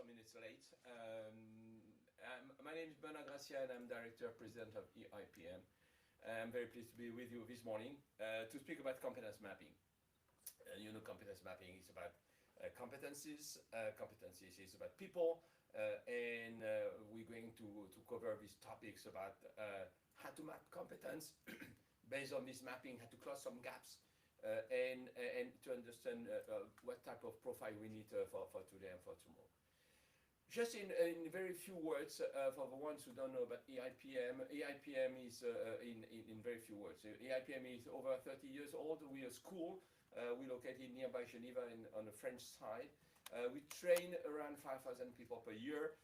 some minutes late. My name is Bernard Gracia and I'm Director President of EIPM. I'm very pleased to be with you this morning to speak about competence mapping. You know, competence mapping is about competencies. Competencies is about people, and we're going to cover these topics about how to map competence. Based on this mapping, how to close some gaps. And to understand what type of profile we need for today and for tomorrow. Just in very few words, for the ones who don't know about EIPM, EIPM is in very few words. EIPM is over 30 years old. We're a school. We're located nearby Geneva on the French side. We train around 5,000 people per year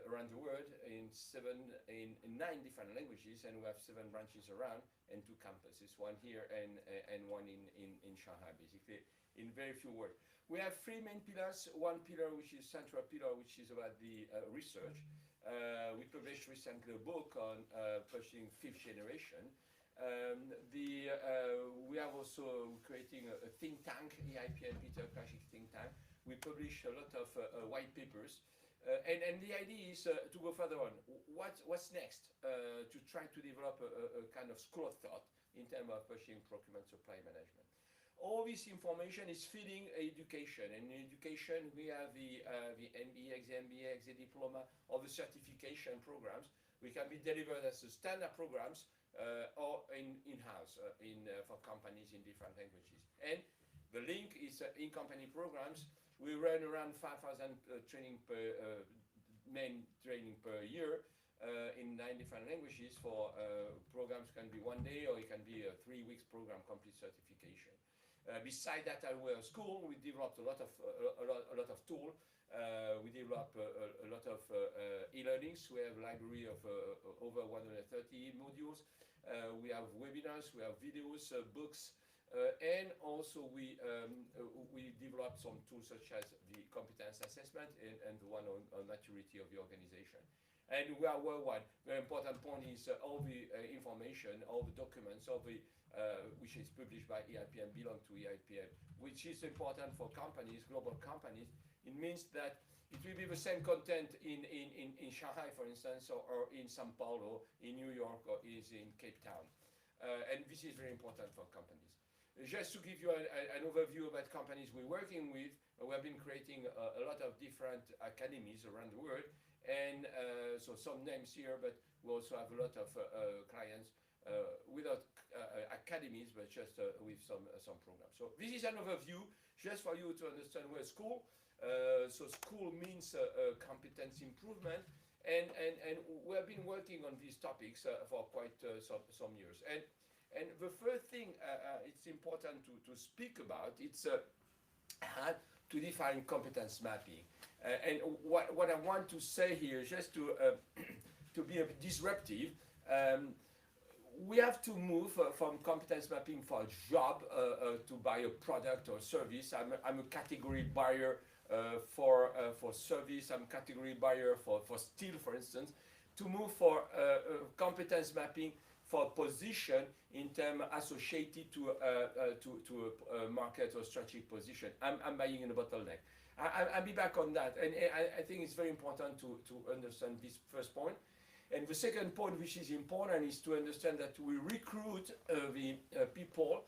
around the world in 9 different languages, and we have 7 branches around and 2 campuses, one here and one in Shanghai, basically, in very few words. We have 3 main pillars. One pillar, which is central pillar, which is about the research. We published recently a book on pursuing 5th generation. We are also creating a think tank, EIPM Peter Krajicek think tank. We publish a lot of white papers. And the idea is to go further on. What's next? To try to develop a kind of school of thought in terms of pursuing procurement supply management. All this information is feeding education. And in education, we have the MBX, the MBX, the diploma, all the certification programs. We can be delivered as standard programs or in-house for companies in different languages. And the link is in-company programs. We run around 5,000 main training per year in 9 different languages. For programs can be 1 day or it can be a 3 weeks program, complete certification. Beside that, we're a school. We developed a lot of tools. We develop a lot of e-learnings. We have a library of over 130 modules. We have webinars. We have videos, books. And also we developed some tools such as the competence assessment and the one on maturity of the organization. And we are worldwide. Very important point is all the information, all the documents, all the which is published by EIPM belong to EIPM, which is important for companies, global companies. It means that it will be the same content in Shanghai, for instance, or in Sao Paulo, in New York, or is in Cape Town. And this is very important for companies. Just to give you an overview about companies we're working with, we have been creating a lot of different academies around the world, and so some names here, but we also have a lot of clients without academies, but just with some programs. So this is an overview, just for you to understand where school. So school means competence improvement, and we have been working on these topics for quite some years. And the first thing it's important to speak about, it's how to define competence mapping. And what I want to say here, just to be a bit disruptive, we have to move from competence mapping for a job to buy a product or service. I'm a category buyer for service. I'm a category buyer for steel, for instance, to move for competence mapping for position in terms associated to a market or strategic position. I'm buying in a bottleneck. I'll be back on that. And I think it's very important to understand this first point. And the second point, which is important, is to understand that we recruit the people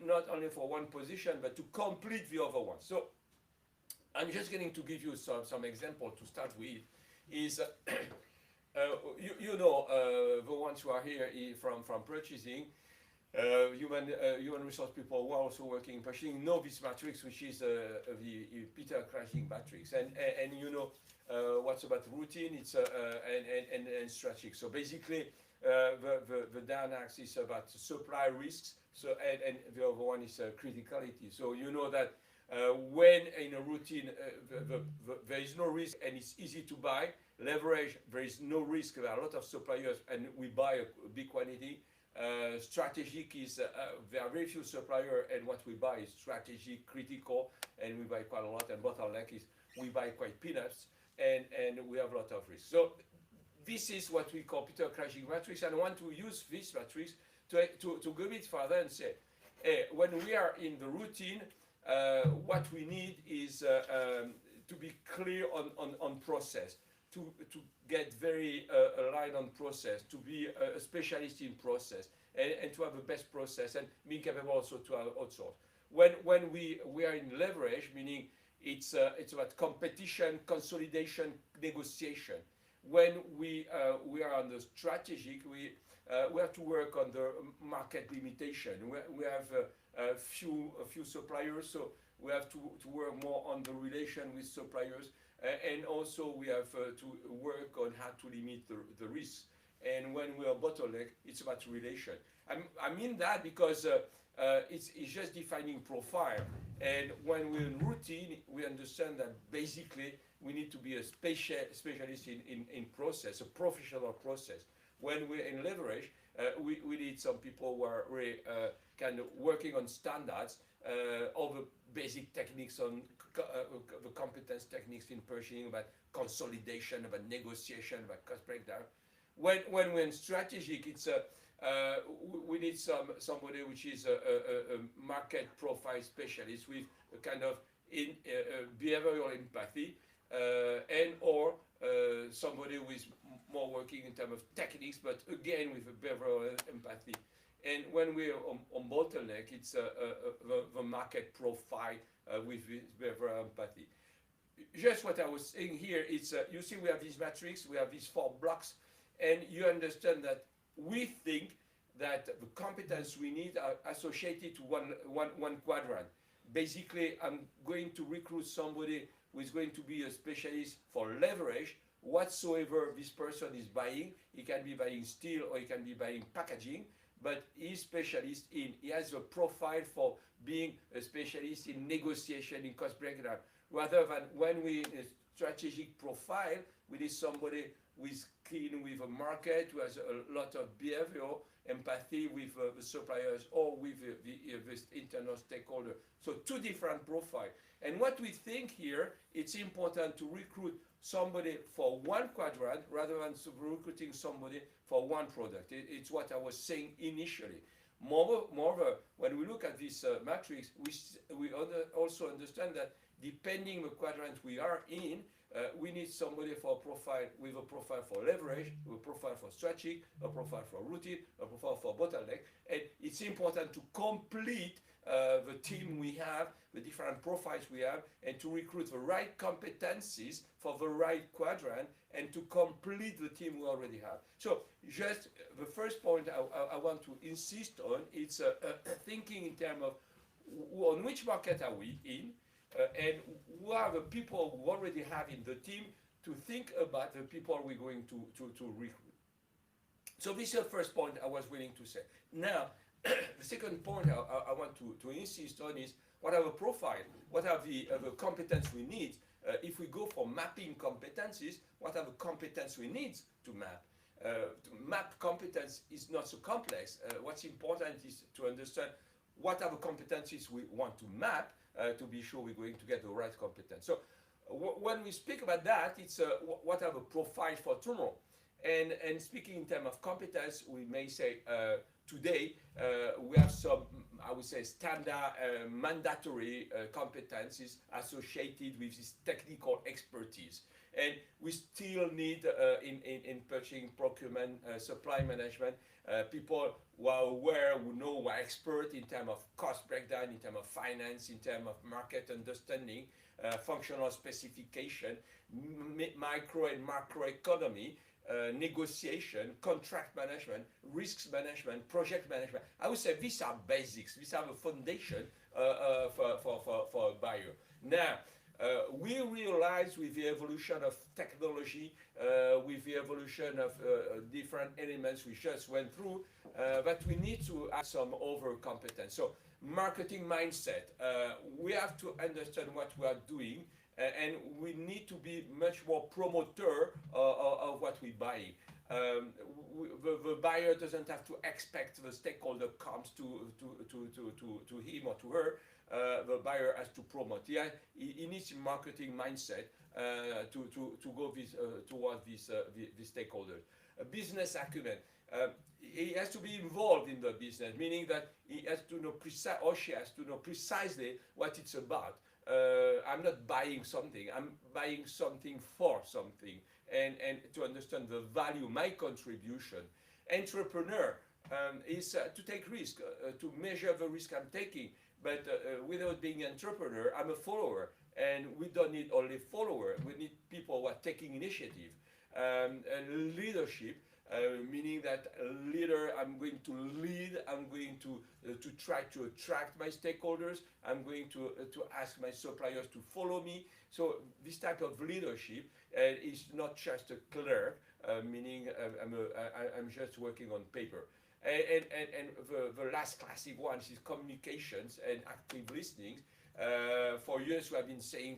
not only for one position, but to complete the other one. So I'm just going to give you some example to start with. Is you know, the ones who are here from purchasing, human resource people who are also working in purchasing know this matrix, which is the Peter Krajicek matrix, and you know what's about routine, it's and strategic. So basically, the down axis is about supply risks. So and the other one is criticality. So you know that when in a routine there is no risk and it's easy to buy. Leverage, there is no risk. There are a lot of suppliers and we buy a big quantity. Strategic is there are very few suppliers and what we buy is strategic, critical, and we buy quite a lot. And bottleneck is we buy quite peanuts and we have a lot of risk. So this is what we call Peter Krajicek matrix, and I want to use this matrix to go a bit further and say, when we are in the routine, what we need is to be clear on process, to get very aligned on process, to be a specialist in process, and to have the best process, and being capable also to outsource. When we are in leverage, meaning it's about competition, consolidation, negotiation. When we are on the strategic, we have to work on the market limitation. We have a few suppliers, so we have to work more on the relation with suppliers, and also we have to work on how to limit the risk. And when we are bottleneck, it's about relation. I mean that because it's just defining profile. And when we're in routine, we understand that basically we need to be a specialist in process, a professional process. When we're in leverage, we need some people who are really kind of working on standards, all the basic techniques on the competence techniques in purchasing, about consolidation, about negotiation, about cost breakdown. When we're in strategic, it's we need somebody which is a market profile specialist with a kind of behavioral empathy, and or somebody who is more working in terms of techniques, but again with a behavioral empathy. And when we're on bottleneck, it's the market profile with behavioral empathy. Just what I was saying here, it's you see we have this matrix, we have these 4 blocks, and you understand that we think that the competence we need are associated to one quadrant. Basically, I'm going to recruit somebody who is going to be a specialist for leverage. Whatsoever this person is buying, he can be buying steel or he can be buying packaging, but he's specialist he has a profile for being a specialist in negotiation, in cost breakdown. Rather than when we in a strategic profile, we need somebody who is keen with a market, who has a lot of behavioral empathy with the suppliers or with the internal stakeholder. So 2 different profiles. And what we think here, it's important to recruit somebody for one quadrant rather than recruiting somebody for one product. It's what I was saying initially. Moreover, when we look at this matrix, we also understand that depending the quadrant we are in, we need somebody for a profile with a profile for leverage, with a profile for strategic, a profile for routine, a profile for bottleneck. And it's important to complete the team we have, the different profiles we have, and to recruit the right competencies for the right quadrant, and to complete the team we already have. So just the first point I want to insist on, it's thinking in terms of on which market are we in, and who are the people we already have in the team, to think about the people we're going to recruit. So this is the first point I was willing to say. Now, the second point I want to insist on is what are the profile, what are the competence we need. If we go for mapping competencies, what are the competence we need to map? To map competence is not so complex. What's important is to understand what are the competencies we want to map, to be sure we're going to get the right competence. So when we speak about that, it's what are the profiles for tomorrow. And speaking in terms of competence, we may say today we have some, I would say, standard mandatory competencies associated with this technical expertise. And we still need in purchasing, procurement, supply management, people who are aware, who know, who are expert in terms of cost breakdown, in terms of finance, in terms of market understanding, functional specification, micro and macroeconomy, negotiation, contract management, risks management, project management. I would say these are basics. These are the foundation for a buyer. Now, we realize with the evolution of technology, with the evolution of different elements we just went through, that we need to add some over competence. So marketing mindset, we have to understand what we are doing, and we need to be much more promoter of what we buy. The buyer doesn't have to expect the stakeholder comes to him or to her. The buyer has to promote. He needs a marketing mindset to go towards this stakeholder. A business acumen. He has to be involved in the business, meaning that he has to know or she has to know precisely what it's about. I'm not buying something, I'm buying something for something, and to understand the value, my contribution. Entrepreneur is to take risk, to measure the risk I'm taking, but without being an entrepreneur, I'm a follower, and we don't need only follower, we need people who are taking initiative. And leadership, meaning that a leader, I'm going to lead, I'm going to try to attract my stakeholders, I'm going to ask my suppliers to follow me. So this type of leadership is not just a clerk, meaning I'm just working on paper. And the last classic one is communications and active listening. For years we have been saying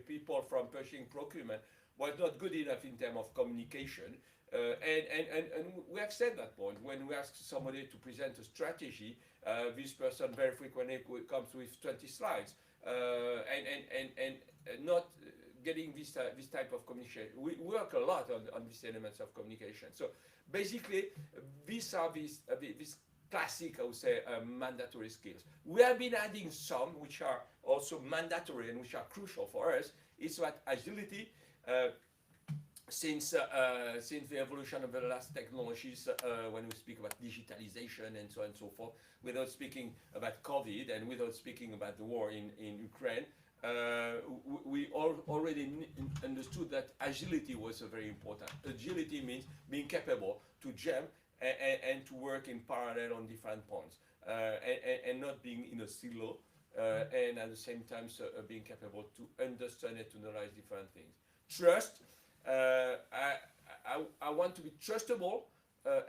people from purchasing procurement was not good enough in terms of communication. And we accept that point. When we ask somebody to present a strategy, this person very frequently comes with 20 slides, and not getting this type of communication. We work a lot on these elements of communication. So basically, these are these classic, I would say, mandatory skills. We have been adding some which are also mandatory and which are crucial for us. It's what agility. Since the evolution of the last technologies, when we speak about digitalization and so on and so forth, without speaking about COVID and without speaking about the war in Ukraine, we already understood that agility was very important. Agility means being capable to jump and to work in parallel on different points, and not being in a silo, and at the same time being capable to understand and to analyze different things. Trust. I want to be trustable,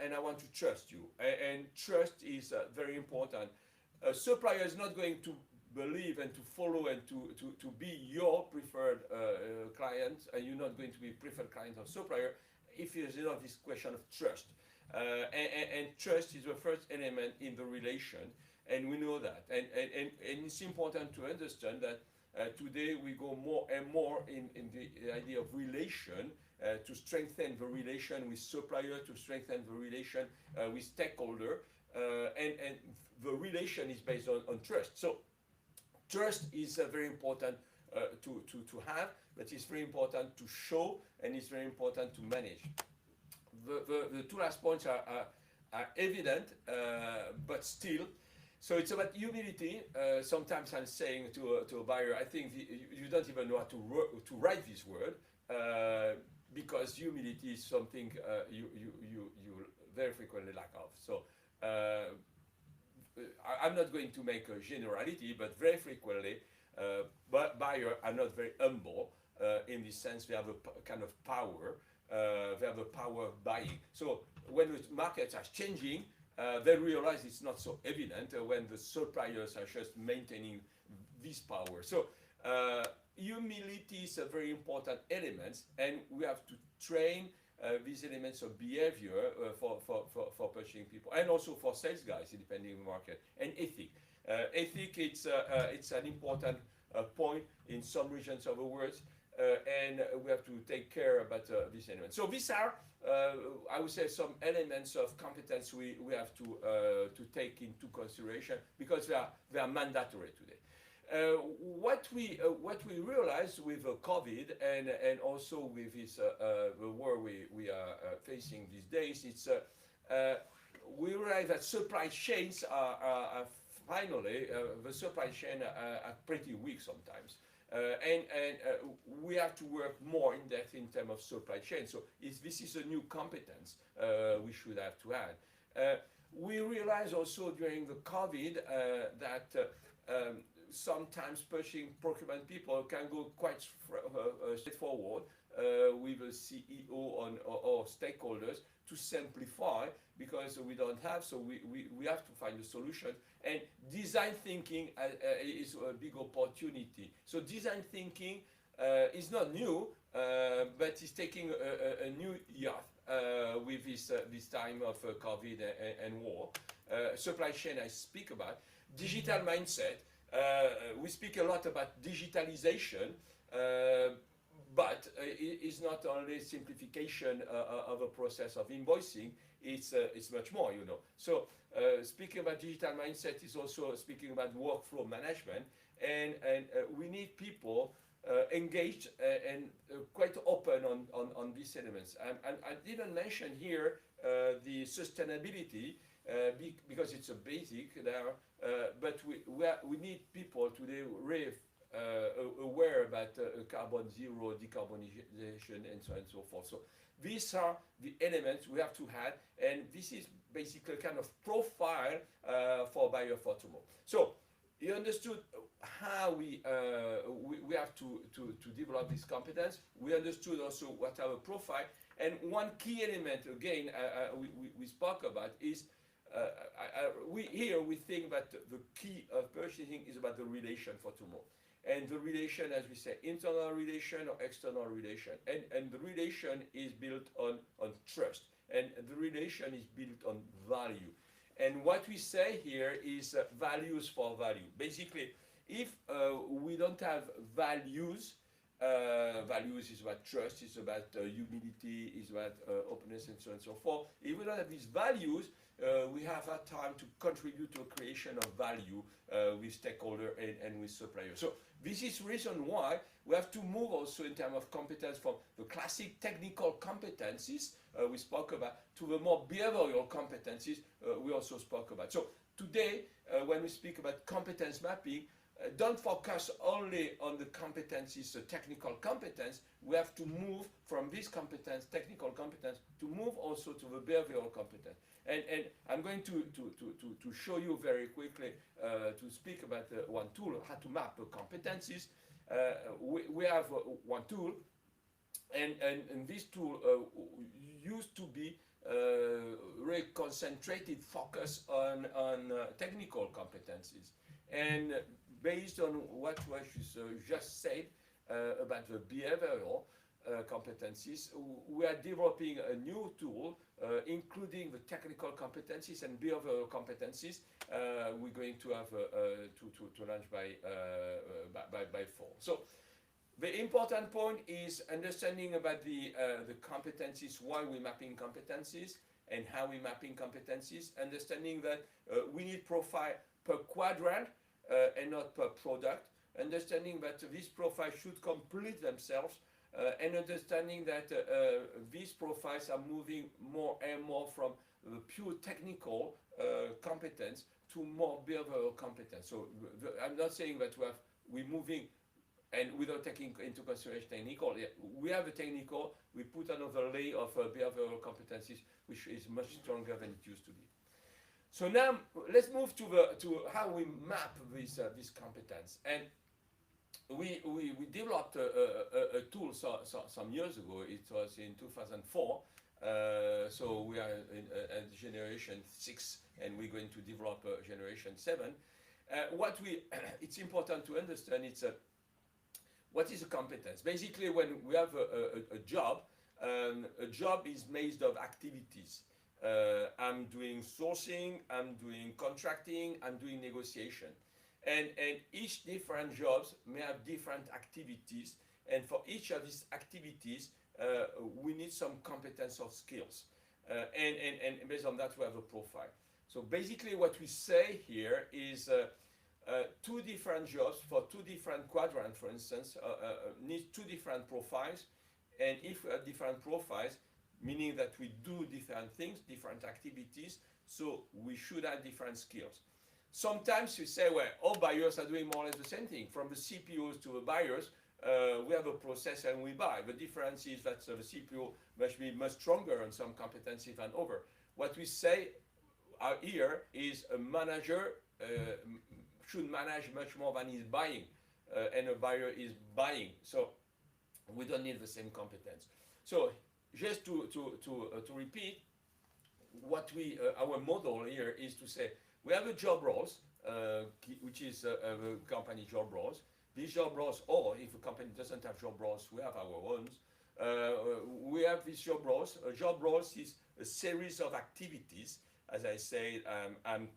and I want to trust you. And trust is very important. A supplier is not going to believe and to follow and to be your preferred client, and you're not going to be preferred client of supplier if there's not this question of trust. And trust is the first element in the relation, and we know that. And it's important to understand that today we go more and more in the idea of relation, to strengthen the relation with supplier, to strengthen the relation with stakeholder, and the relation is based on trust. So trust is very important to have, but it's very important to show, and it's very important to manage. The two last points are evident, but still. So it's about humility. Sometimes I'm saying to a buyer, I think you don't even know how to write this word, because humility is something you very frequently lack of. So I'm not going to make a generality, but very frequently, buyers are not very humble. In this sense, they have a kind of power. They have a power of buying. So when the markets are changing, they realize it's not so evident when the suppliers are just maintaining this power. So humility is a very important element, and we have to train these elements of behavior for purchasing people, and also for sales guys, depending on the market. And ethic. Ethic, it's an important point in some regions of the world, and we have to take care about these elements. So these are, I would say, some elements of competence we have to take into consideration, because they are mandatory today. What we realize with COVID and also with this the war we are facing these days, it's we realize that supply chains are finally the supply chain are pretty weak sometimes. And we have to work more in depth in terms of supply chain. So this is a new competence we should have to add. We realize also during the COVID that sometimes purchasing procurement people can go quite straightforward with a CEO or stakeholders to simplify, because we don't have, so we have to find a solution. And design thinking is a big opportunity. So design thinking is not new, but it's taking a new year with this time of COVID and war. Supply chain I speak about. Digital mindset. We speak a lot about digitalization, but it's not only simplification of a process of invoicing, it's much more, you know. So speaking about digital mindset is also speaking about workflow management. and we need people engaged and quite open on these elements. And I didn't mention here the sustainability because it's a basic there, but we need people today really aware about carbon zero, decarbonization, and so on and so forth. So these are the elements we have to have, and this is basically a kind of profile for Buyer for Tomorrow. So you understood how we have to develop this competence. We understood also what our profile, and one key element again we spoke about is we think that the key of purchasing is about the relation for tomorrow. And the relation, as we say, internal relation or external relation. And the relation is built on trust. And the relation is built on value. And what we say here is values for value. Basically, if we don't have values, values is about trust, it's about humility, it's about openness, and so on and so forth. If we don't have these values, we have had time to contribute to a creation of value with stakeholder and with suppliers. So this is reason why we have to move also in terms of competence from the classic technical competencies we spoke about to the more behavioral competencies we also spoke about. So today, when we speak about competence mapping, don't focus only on the competencies, the technical competence. We have to move from this competence, technical competence, to move also to the behavioral competence. And I'm going to show you very quickly to speak about one tool, how to map competencies. We have one tool, and this tool used to be really concentrated focus on technical competencies. And based on what was just said about the behavioral competencies, we are developing a new tool including the technical competencies and behavioral competencies. We're going to have to launch by fall. So the important point is understanding about the competencies, why we're mapping competencies and how we're mapping competencies, understanding that we need profile per quadrant and not per product, understanding that these profiles should complete themselves, and understanding that these profiles are moving more and more from the pure technical competence to more behavioral competence. So I'm not saying that we're moving and without taking into consideration technical. We have a technical, we put another layer of behavioral competencies, which is much stronger than it used to be. So now let's move to how we map this competence. And we developed a tool some years ago. It was in 2004. So we are at generation 6, and we're going to develop generation 7. It's important to understand what is a competence. Basically, when we have a job is made of activities. I'm doing sourcing, I'm doing contracting, I'm doing negotiation. And each different jobs may have different activities, and for each of these activities, we need some competence or skills. And based on that, we have a profile. So basically what we say here is two different jobs for two different quadrants, for instance, need two different profiles. And if we have different profiles, meaning that we do different things, different activities, so we should have different skills. Sometimes you say, well, all buyers are doing more or less the same thing. From the CPOs to the buyers, we have a process and we buy. The difference is that the CPO must be much stronger on some competencies than over. What we say here is a manager should manage much more than he's buying, and a buyer is buying. So we don't need the same competence. So just to repeat, what our model here is to say, we have a job roles, which is a company job roles. These job roles, or if a company doesn't have job roles, we have our own. We have these job roles. Job roles is a series of activities. As I said, I'm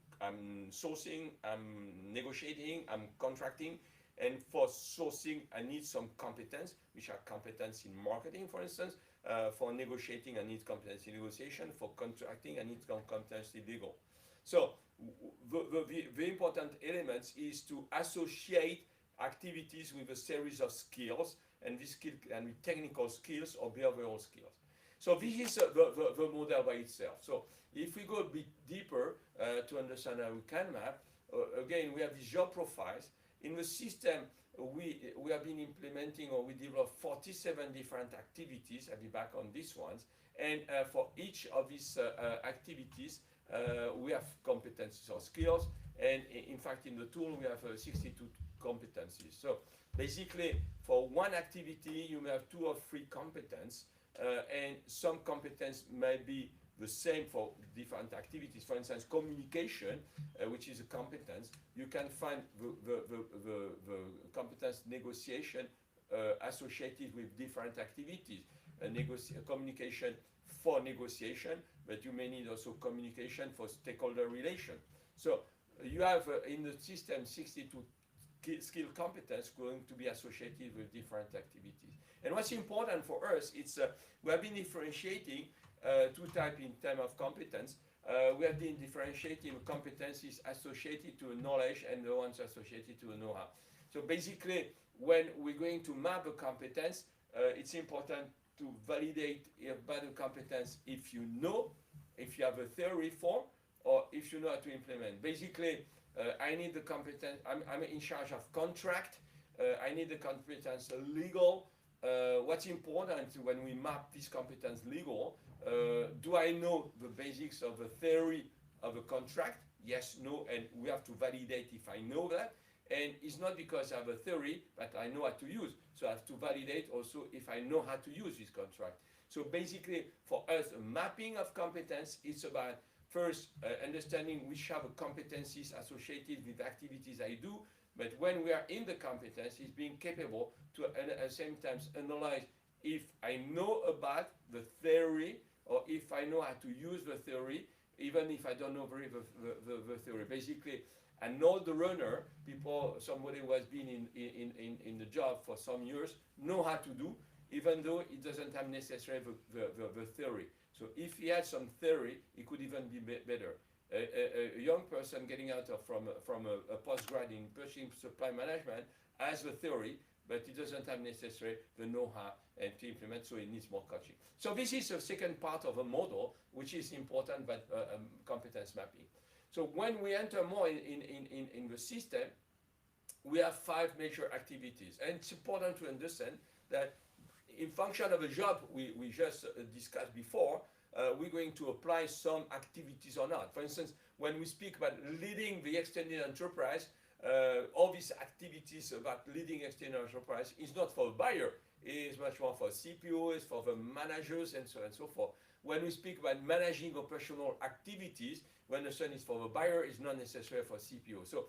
sourcing, I'm negotiating, I'm contracting. And for sourcing, I need some competence, which are competence in marketing, for instance. For negotiating, I need competence in negotiation. For contracting, I need some competence in legal. So the important elements is to associate activities with a series of skills, and this skill can be technical skills or behavioral skills. So this is the model by itself. So if we go a bit deeper to understand how we can map, again, we have these job profiles. In the system, we have been implementing, or we developed 47 different activities. I'll be back on these ones. And for each of these activities, we have competencies or skills. And in fact, in the tool, we have 62 competencies. So basically, for one activity, you may have 2 or 3 competences, and some competence may be the same for different activities. For instance, communication, which is a competence, you can find the competence negotiation associated with different activities. Communication for negotiation, but you may need also communication for stakeholder relation. So you have in the system 62 skill competence going to be associated with different activities. And what's important for us, it's we have been differentiating 2 types in terms of competence. We have been differentiating competencies associated to knowledge and the ones associated to know-how. So basically, when we're going to map a competence, it's important to validate about the competence if you know, if you have a theory form, or if you know how to implement. Basically, I need the competence, I'm in charge of contract, I need the competence legal. What's important when we map this competence legal, do I know the basics of the theory of a contract? Yes, no, and we have to validate if I know that. And it's not because I have a theory, but I know how to use. So I have to validate also if I know how to use this contract. So basically, for us, a mapping of competence, it's about first understanding which are the competencies associated with activities I do. But when we are in the competence, it's being capable to at the same time analyze if I know about the theory or if I know how to use the theory, even if I don't know the theory. Basically, an older runner, somebody who has been in the job for some years, know how to do, even though it doesn't have necessarily the theory. So if he had some theory, it could even be better. A young person getting out from a postgrad in purchasing supply management has the theory, but he doesn't have necessarily the know-how and to implement, so he needs more coaching. So this is the second part of a model, which is important, but competence mapping. So when we enter more in the system, we have 5 major activities. And it's important to understand that in function of a job we just discussed before, we're going to apply some activities or not. For instance, when we speak about leading the extended enterprise, all these activities about leading extended enterprise is not for the buyer. It is much more for CPOs, for the managers, and so on and so forth. When we speak about managing operational activities, when the sun is for the buyer, it's not necessary for CPO. So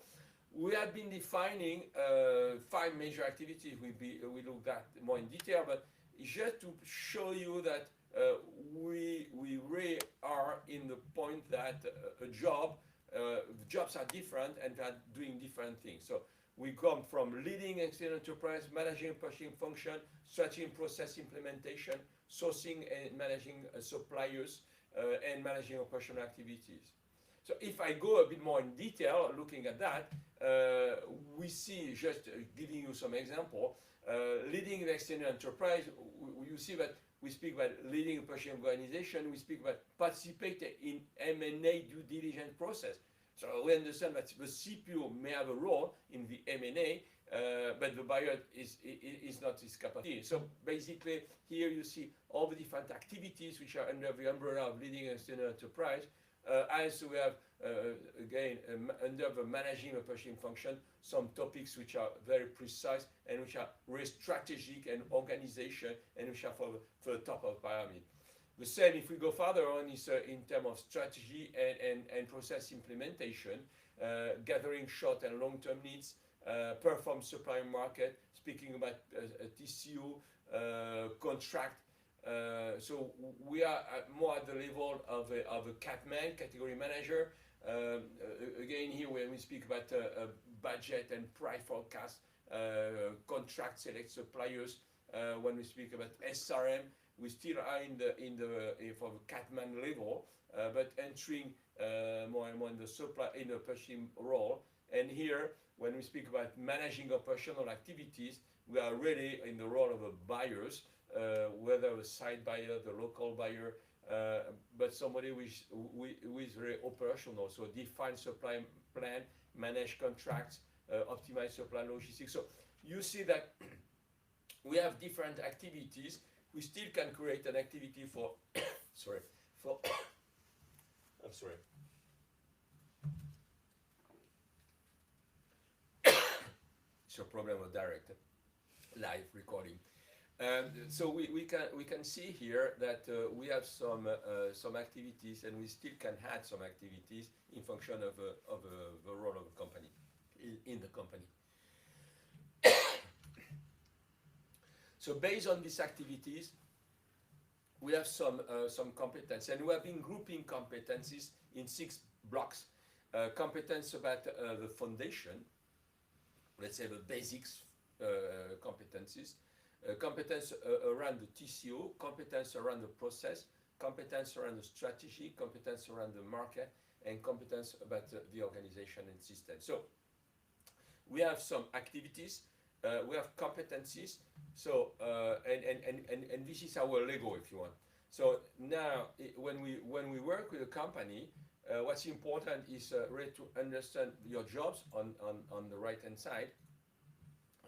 we have been defining 5 major activities. We look at more in detail, but just to show you that we really are in the point that jobs are different and they are doing different things. So we come from leading external enterprise, managing purchasing function, strategy and process implementation, sourcing and managing suppliers, and managing operational activities. So if I go a bit more in detail looking at that, we see, just giving you some example, leading the external enterprise, you see that we speak about leading a purchasing organization, we speak about participating in M&A due diligence process. So we understand that the CPO may have a role in the M&A, but the buyer is not his cup of tea. So basically, here you see all the different activities which are under the umbrella of leading an external enterprise. As we have, again, under the managing a purchasing function, some topics which are very precise and which are very strategic and organization and which are for the top of pyramid. The same if we go further on is in terms of strategy and process implementation, gathering short and long-term needs, perform supply market, speaking about TCO, contract. So we are more at the level of a CATMAN, category manager. Again, here when we speak about budget and price forecast, contract select suppliers. When we speak about SRM, we still are for the CATMAN level, but entering more and more in the purchasing role. And here when we speak about managing operational activities, we are really in the role of a buyers, whether a site buyer, the local buyer, but somebody who is very operational, so define supply plan, manage contracts, optimize supply logistics. So you see that we have different activities. We still can create an activity for, sorry, for, I'm sorry. It's a problem of direct live recording. So we can see here that we have some activities, and we still can add some activities in function of the role of a company in the company. So based on these activities, we have some competence, and we have been grouping competencies in 6 blocks. Competence about the foundation, let's say the basics competencies. Competence around the TCO, competence around the process, competence around the strategy, competence around the market, and competence about the organization and system. So we have some activities, we have competencies, so and this is our Lego, if you want. So now when we work with a company, what's important is really to understand your jobs on the right hand side,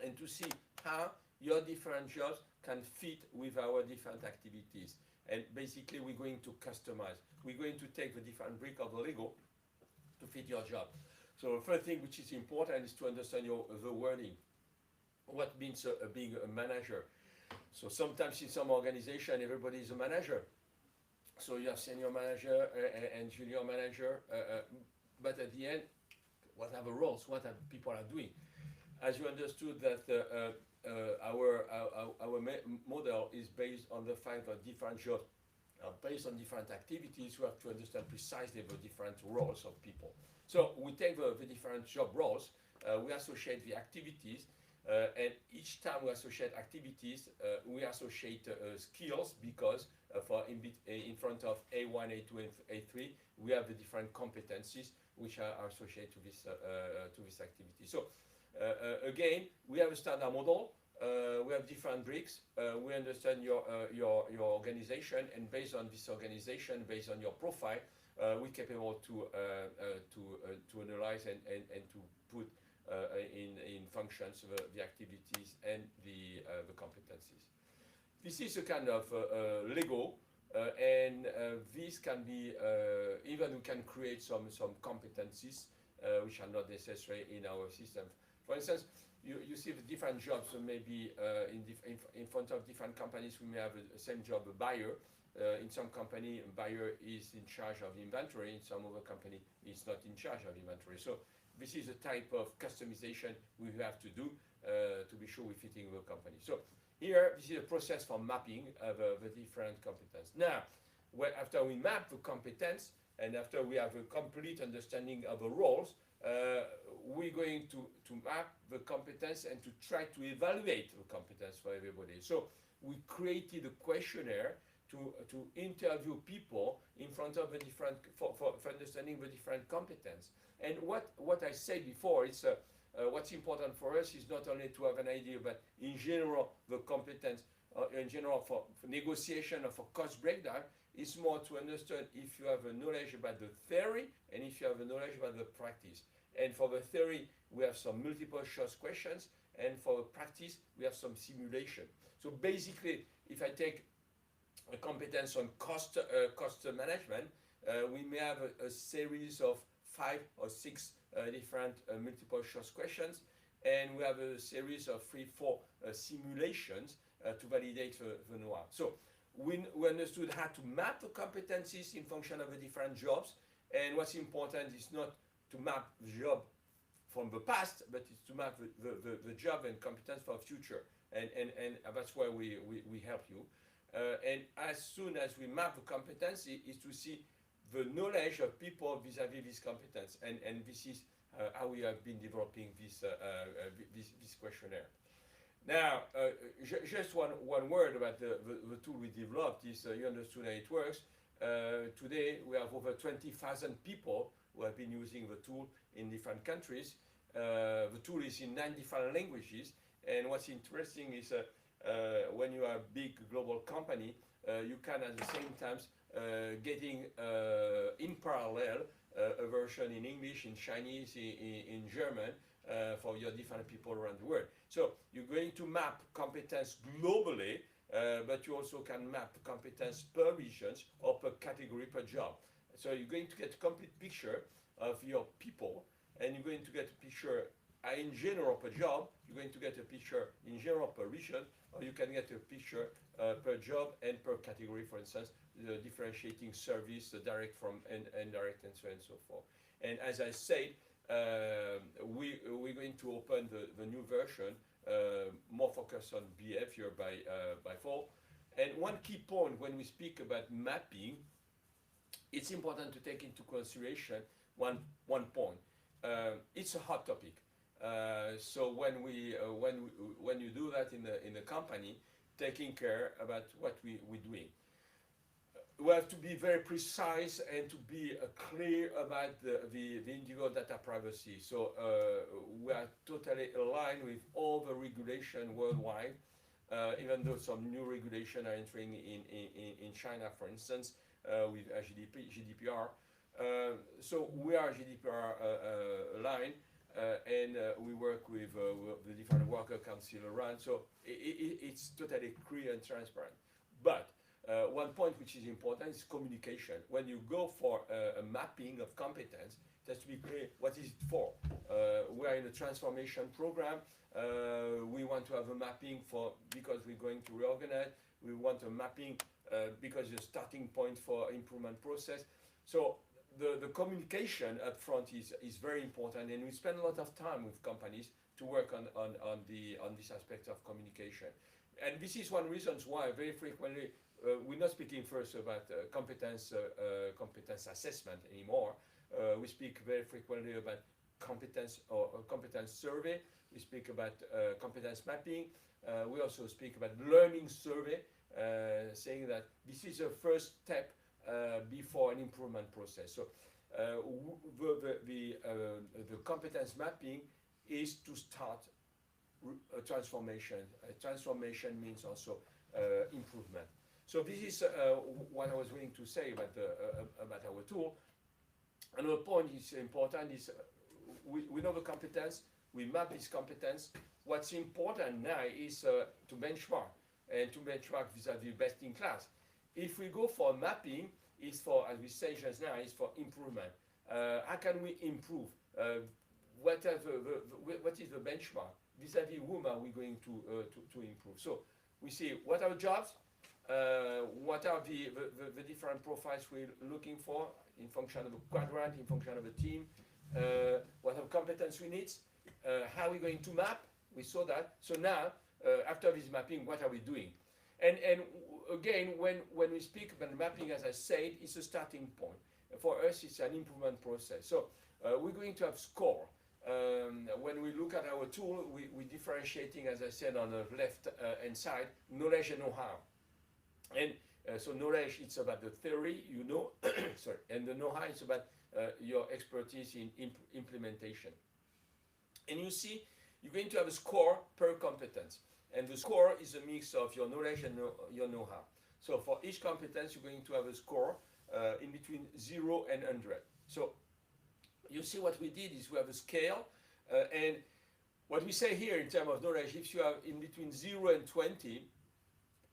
and to see how your different jobs can fit with our different activities. And basically we're going to customize. We're going to take the different brick of the Lego to fit your job. So the first thing which is important is to understand the wording. What means being a manager? So sometimes in some organization everybody is a manager. So you have senior manager and junior manager, but at the end, what are the roles? What are people are doing? As you understood that our model is based on the fact that different jobs are based on different activities. We have to understand precisely the different roles of people. So we take the different job roles, we associate the activities, and each time we associate activities, we associate skills, because in front of A1, A2, and A3, we have the different competencies which are associated to this activity. So again, we have a standard model. We have different bricks. We understand your organization, and based on this organization, based on your profile, we're capable to analyze and to put in functions the activities and the competencies. This is a kind of Lego, and this can be even we can create some competencies which are not necessary in our system. For instance, you see the different jobs. So maybe in front of different companies, we may have the same job, a buyer. In some company, a buyer is in charge of inventory. In some other company, is not in charge of inventory. So this is a type of customization we have to do to be sure we're fitting the company. So here, this is a process for mapping of the different competence. Now, after we map the competence, and after we have a complete understanding of the roles, we're going to map the competence and to try to evaluate the competence for everybody. So we created a questionnaire to interview people in front of the different, for understanding the different competence. And what I said before, it's what's important for us is not only to have an idea, but in general, the competence, in general for negotiation or for cost breakdown, it's more to understand if you have a knowledge about the theory and if you have a knowledge about the practice. And for the theory, we have some multiple choice questions, and for the practice, we have some simulation. So basically, if I take a competence on cost management, we may have a series of 5 or 6 different multiple choice questions, and we have a series of 3-4 simulations to validate the know-how. So we understood how to map the competencies in function of the different jobs, and what's important is not to map the job from the past, but it's to map the job and competence for the future, and that's why we help you. And as soon as we map the competency, is to see the knowledge of people vis-à-vis this competence, and this is how we have been developing this questionnaire. Now, just one word about the tool we developed is you understood how it works. Today we have over 20,000 people who have been using the tool in different countries. The tool is in 9 different languages, and what's interesting is when you are a big global company, you can at the same time getting in parallel a version in English, in Chinese, in German, for your different people around the world. So you're going to map competence globally, but you also can map competence per regions or per category, per job. So you're going to get a complete picture of your people, and you're going to get a picture in general per job, you're going to get a picture in general per region, or you can get a picture per job and per category, for instance, the differentiating service, the direct from indirect, and so on and so forth. And as I said, we're going to open the new version, more focused on behavior by fall. And one key point when we speak about mapping, it's important to take into consideration one point. It's a hot topic. So when you do that in the company, taking care about what we're doing, we have to be very precise and to be clear about the individual data privacy. So we are totally aligned with all the regulation worldwide, even though some new regulation are entering in China, for instance, with GDPR. So we are GDPR aligned. And we work with the different worker council around, so it's totally clear and transparent. But one point which is important is communication. When you go for a mapping of competence, it has to be clear what is it for. We are in a transformation program. We want to have a mapping because we're going to reorganize. We want a mapping because the starting point for improvement process. So the communication up front is very important, and we spend a lot of time with companies to work on this aspect of communication. And this is one reason why very frequently we're not speaking first about competence assessment anymore. We speak very frequently about competence or competence survey. We speak about competence mapping. We also speak about learning survey, saying that this is a first step before an improvement process. So the competence mapping is to start a transformation. Transformation means also improvement. So this is what I was willing to say about our tool. Another point is important is we know the competence, we map this competence. What's important now is to benchmark, and to benchmark vis-a-vis best in class. If we go for mapping, it's for, as we say just now, it's for improvement. How can we improve? What is the benchmark? Vis-a-vis whom are we going to improve? So we see what are the jobs, what are the different profiles we're looking for in function of a quadrant, in function of a team, what are competence we need, how are we going to map? We saw that. So now, after this mapping, what are we doing? And again, when we speak about mapping, as I said, it's a starting point. For us, it's an improvement process. So we're going to have score. When we look at our tool, we're differentiating, as I said, on the left hand side, knowledge and know-how. And so knowledge, it's about the theory, you know, sorry, and the know-how, it's about your expertise in implementation. And you see, you're going to have a score per competence. And the score is a mix of your knowledge and your know-how. So for each competence, you're going to have a score in between 0 and 100. So you see what we did is we have a scale. And what we say here in terms of knowledge, if you have in between 0 and 20,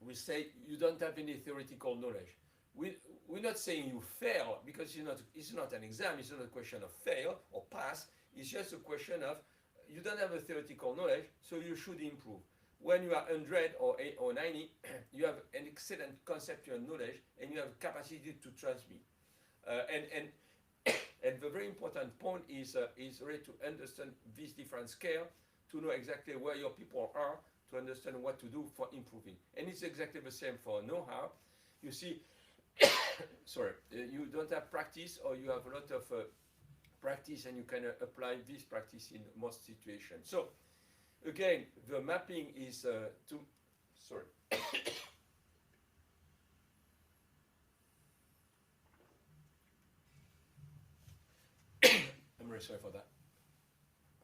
we say you don't have any theoretical knowledge. We're not saying you fail, because it's not an exam. It's not a question of fail or pass. It's just a question of you don't have a theoretical knowledge, so you should improve. When you are 100 or 90, you have an excellent conceptual knowledge and you have capacity to transmit. And the very important point is really to understand this different scale, to know exactly where your people are, to understand what to do for improving. And it's exactly the same for know-how. You see, sorry, you don't have practice, or you have a lot of practice, and you can apply this practice in most situations. So again, the mapping is sorry. I'm very sorry for that.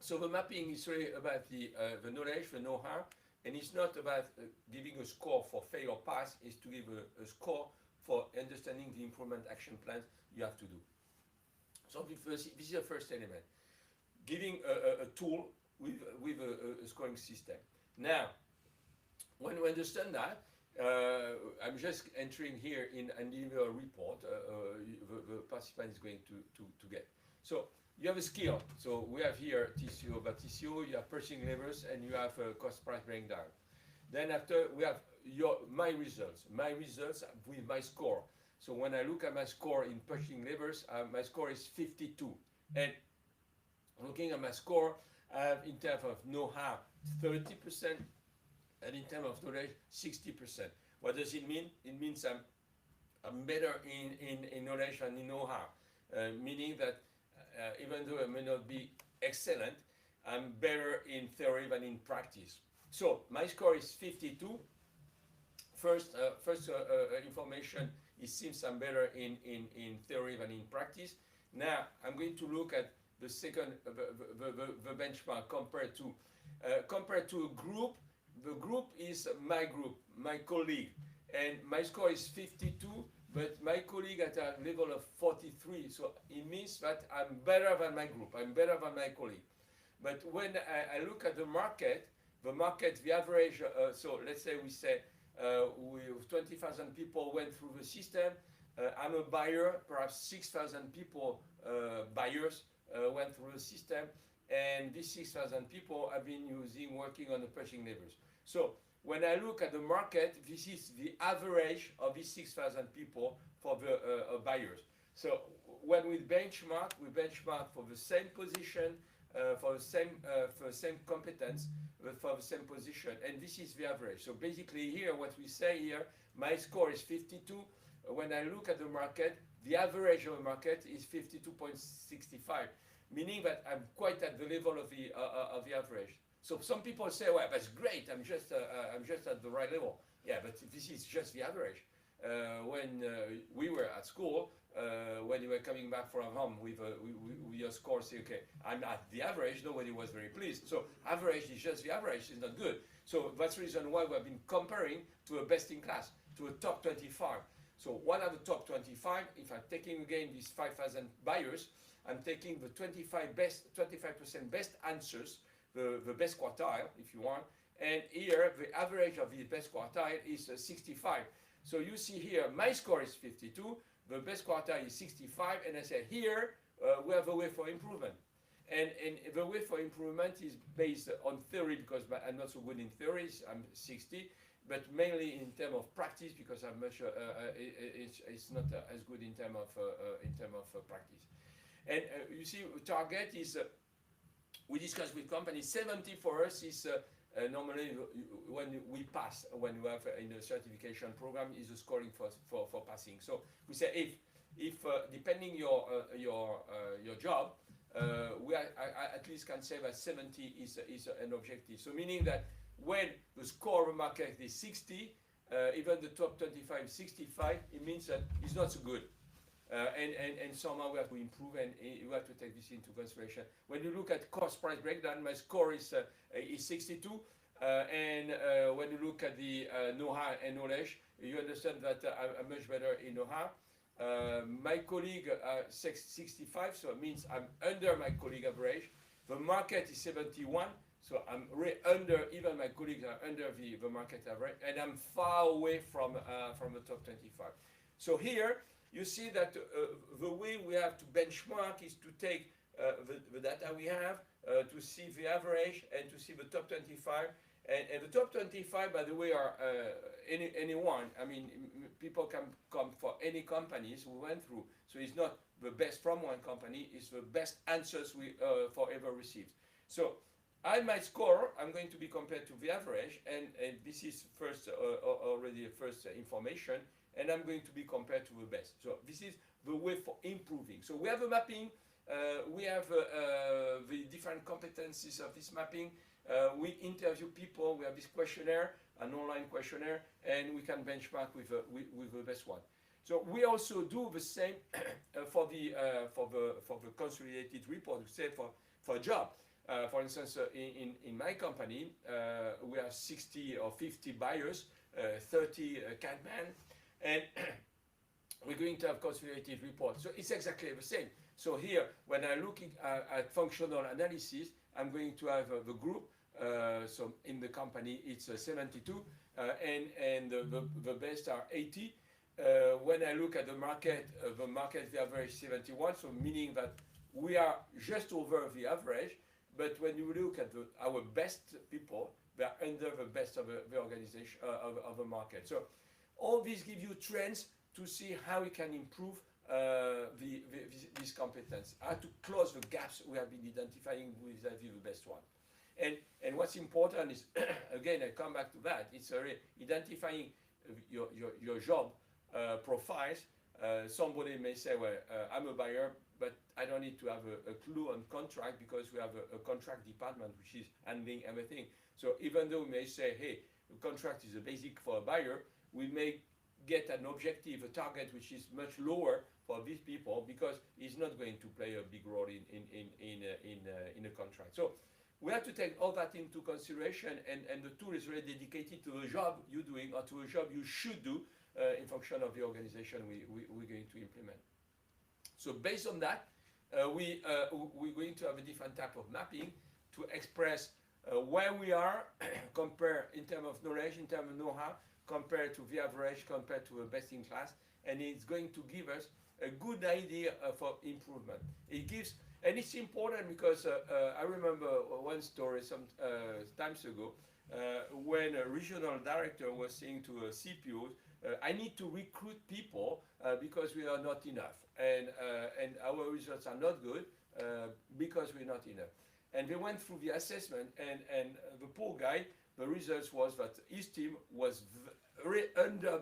So the mapping is really about the knowledge, the know-how, and it's not about giving a score for fail or pass. It's to give a score for understanding the improvement action plans you have to do. So this is the first element, giving a tool with a scoring system. Now, when we understand that, I'm just entering here in an individual report the participant is going to get. So you have a skill. So we have here TCO by TCO, you have purchasing levers, and you have cost price breakdown. Then after we have my results with my score. So when I look at my score in purchasing levers, my score is 52. And looking at my score, I have in terms of know-how 30%, and in terms of knowledge 60%. What does it mean? It means I'm better in knowledge than in know-how, meaning that even though I may not be excellent, I'm better in theory than in practice. So my score is 52. First information, it seems I'm better in theory than in practice. Now I'm going to look at the second the benchmark compared to a group. The group is my colleague, and my score is 52, but my colleague at a level of 43. So it means that I'm better than my group, I'm better than my colleague. But when I look at the market, the average, so let's say we say 20,000 people went through the system. I'm a buyer, perhaps 6,000 people, buyers, went through the system, and these 6,000 people have been working on the purchasing levers. So when I look at the market, this is the average of these 6,000 people for the buyers. So when we benchmark for the same position, for the same competence, for the same position, and this is the average. So basically here, what we say here, my score is 52. When I look at the market, the average of the market is 52.65, meaning that I'm quite at the level of the average. So some people say, well, that's great, I'm just at the right level. Yeah, but this is just the average. When we were at school, when you were coming back from home with your score, say, okay, I'm at the average, nobody was very pleased. So average is just the average, it's not good. So that's the reason why we've been comparing to a best in class, to a top 25. So what are the top 25? If I'm taking again these 5,000 buyers, I'm taking the 25% best answers, the best quartile, if you want. And here, the average of the best quartile is 65. So you see here, my score is 52, the best quartile is 65, and I say here, we have a way for improvement. And the way for improvement is based on theory, because I'm not so good in theories, I'm 60, but mainly in terms of practice, because I'm much, it's not as good in terms of practice. And you see, target is, we discussed with companies, 70 for us is normally when we pass, when we have in a certification program, is a scoring for passing. So we say if depending your job, we at least can say that 70 is an objective. So meaning that when the score of the market is 60, even the top 25 is 65, it means that it's not so good. And somehow we have to improve, and you have to take this into consideration. When you look at cost price breakdown, my score is 62, and when you look at the know-how and knowledge, you understand that I'm much better in know-how. My colleague 65, so it means I'm under my colleague average. The market is 71, so I'm under, even my colleagues are under the market average, and I'm far away from the top 25. So here, you see that the way we have to benchmark is to take the data we have, to see the average and to see the top 25. And the top 25, by the way, are anyone. I mean, people can come for any companies we went through. So it's not the best from one company, it's the best answers we forever received. So I might score, I'm going to be compared to the average, and this is first already first information, and I'm going to be compared to the best. So this is the way for improving. So we have a mapping, we have the different competencies of this mapping. We interview people, we have this questionnaire, an online questionnaire, and we can benchmark with the best one. So we also do the same for the consolidated report, say for a job. For instance, in my company, we have 60 or 50 buyers, 30 CAD-man, and we're going to have consolidated reports. So it's exactly the same. So here, when I'm looking at functional analysis, I'm going to have the group. So in the company, it's 72, and the best are 80. When I look at the market average 71, so meaning that we are just over the average. But when you look at our best people, they are under the best of the organization of the market. So all these give you trends to see how we can improve this competence, how to close the gaps we have been identifying vis-à-vis the best one. And what's important is, again, I come back to that, it's identifying your job profiles. Somebody may say, well, I'm a buyer, but I don't need to have a clue on contract because we have a contract department which is handling everything. So even though we may say, hey, the contract is a basic for a buyer, we may get an objective, a target which is much lower for these people because it's not going to play a big role in a contract. So we have to take all that into consideration, and the tool is really dedicated to the job you're doing or to a job you should do in function of the organization we're going to implement. So based on that, we're going to have a different type of mapping to express where we are compared in terms of knowledge, in terms of know-how, compared to the average, compared to a best in class, and it's going to give us a good idea for improvement. It gives, and it's important because I remember one story some times ago when a regional director was saying to a CPO, I need to recruit people because we are not enough, and our results are not good because we're not enough. And they went through the assessment, and the poor guy, the results was that his team was very under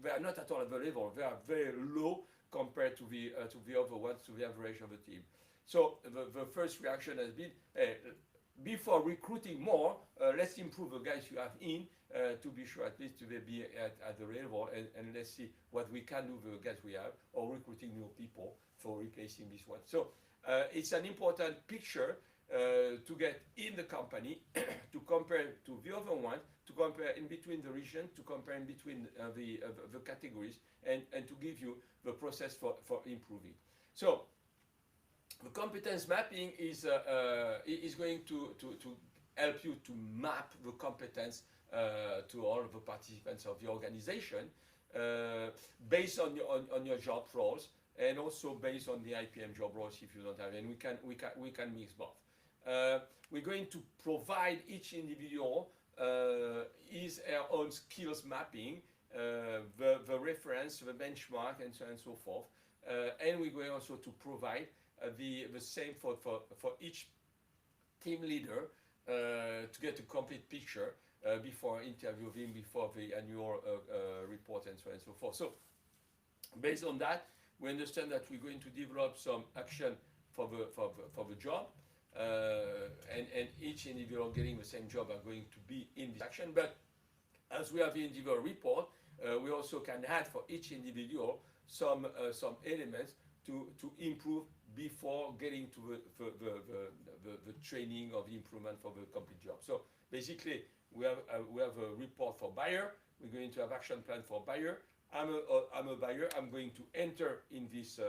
they are not at all at the level. They are very low compared to the other ones, to the average of the team. So the first reaction has been, before recruiting more, let's improve the guys you have in to be sure at least to be at the level, and let's see what we can do with the guys we have, or recruiting new people for replacing this one. So it's an important picture to get in the company, to compare to the other one, to compare in between the region, to compare in between the categories, and to give you the process for improving. So the competence mapping is going to help you to map the competence to all of the participants of the organization based on your job roles, and also based on the EIPM job roles if you don't have, and we can mix both. We're going to provide each individual his or own skills mapping, the reference, the benchmark, and so on and so forth. And we're going also to provide the same for each team leader to get a complete picture before interviewing, before the annual report, and so on and so forth. So based on that, we understand that we're going to develop some action for the job, and each individual getting the same job are going to be in this action. But as we have the individual report, we also can add for each individual some elements to improve before getting to the training or the improvement for the complete job. So basically, we have a report for buyer. We're going to have action plan for buyer. I'm a buyer. I'm going to enter in this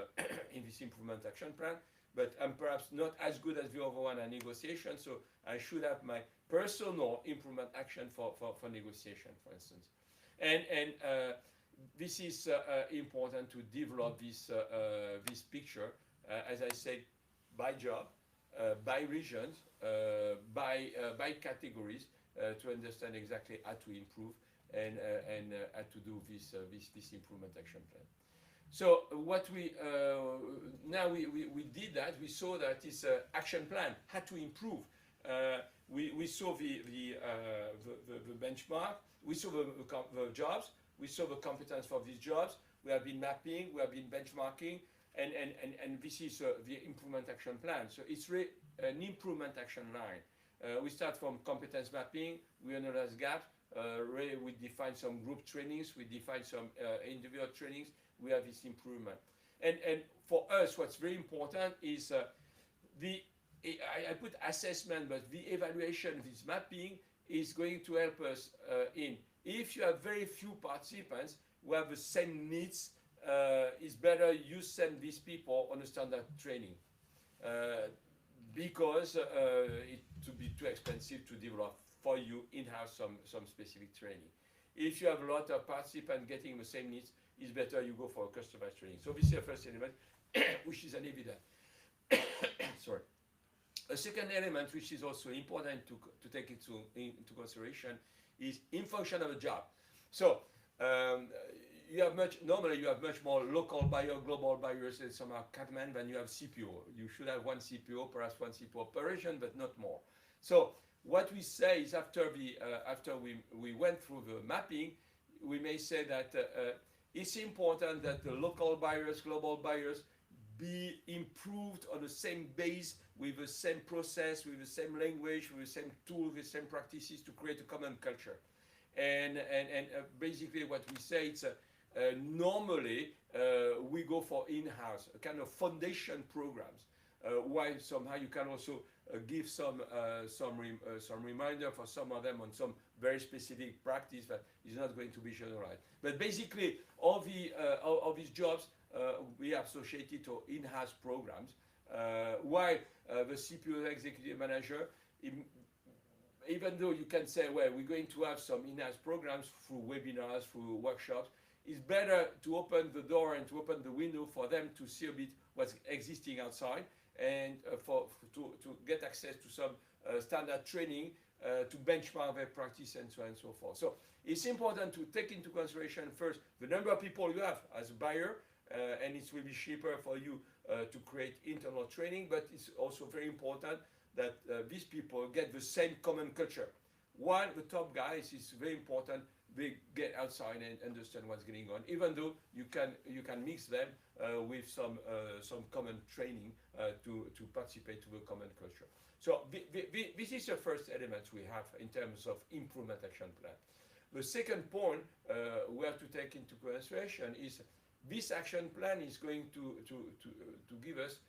improvement action plan, but I'm perhaps not as good as the other one at negotiation. So I should have my personal improvement action for negotiation, for instance. And this is important to develop this picture, as I said, by job, by regions, by categories, to understand exactly how to improve and how to do this improvement action plan. So what we did that, we saw that this action plan had to improve. We saw the benchmark, we saw the jobs, we saw the competence for these jobs, we have been mapping, we have been benchmarking, and this is the improvement action plan. So it's really an improvement action line. We start from competence mapping, we analyze gaps, we define some group trainings, we define some individual trainings, we have this improvement. And for us, what's very important is the I put assessment, but the evaluation of this mapping is going to help us in. If you have very few participants who have the same needs, it's better you send these people on a standard training because it would be too expensive to develop for you in-house some specific training. If you have a lot of participants getting the same needs, it's better you go for a customized training. So this is the first element, which is an evidence. Sorry. A second element, which is also important to take into consideration, is in function of a job. So normally you have much more local buyer, global buyers, and some are catman than you have CPO. You should have one CPO, perhaps one CPO operation, but not more. So what we say is after we went through the mapping, we may say that it's important that the local buyers, global buyers, be improved on the same base, with the same process, with the same language, with the same tools, with the same practices to create a common culture. And basically what we say is normally we go for in-house, a kind of foundation programs, while somehow you can also give some reminder for some of them on some very specific practice that is not going to be generalized. But basically all these jobs we are associated to in-house programs, while the CPO executive manager, even though you can say, well, we're going to have some in-house programs through webinars, through workshops, it's better to open the door and to open the window for them to see a bit what's existing outside, and to get access to some standard training to benchmark their practice and so on and so forth. So it's important to take into consideration first the number of people you have as a buyer, and it will be cheaper for you to create internal training, but it's also very important that these people get the same common culture. While the top guys, it's very important they get outside and understand what's going on, even though you can mix them with some common training to participate to the common culture. So this is the first element we have in terms of improvement action plan. The second point we have to take into consideration is this action plan is going to give us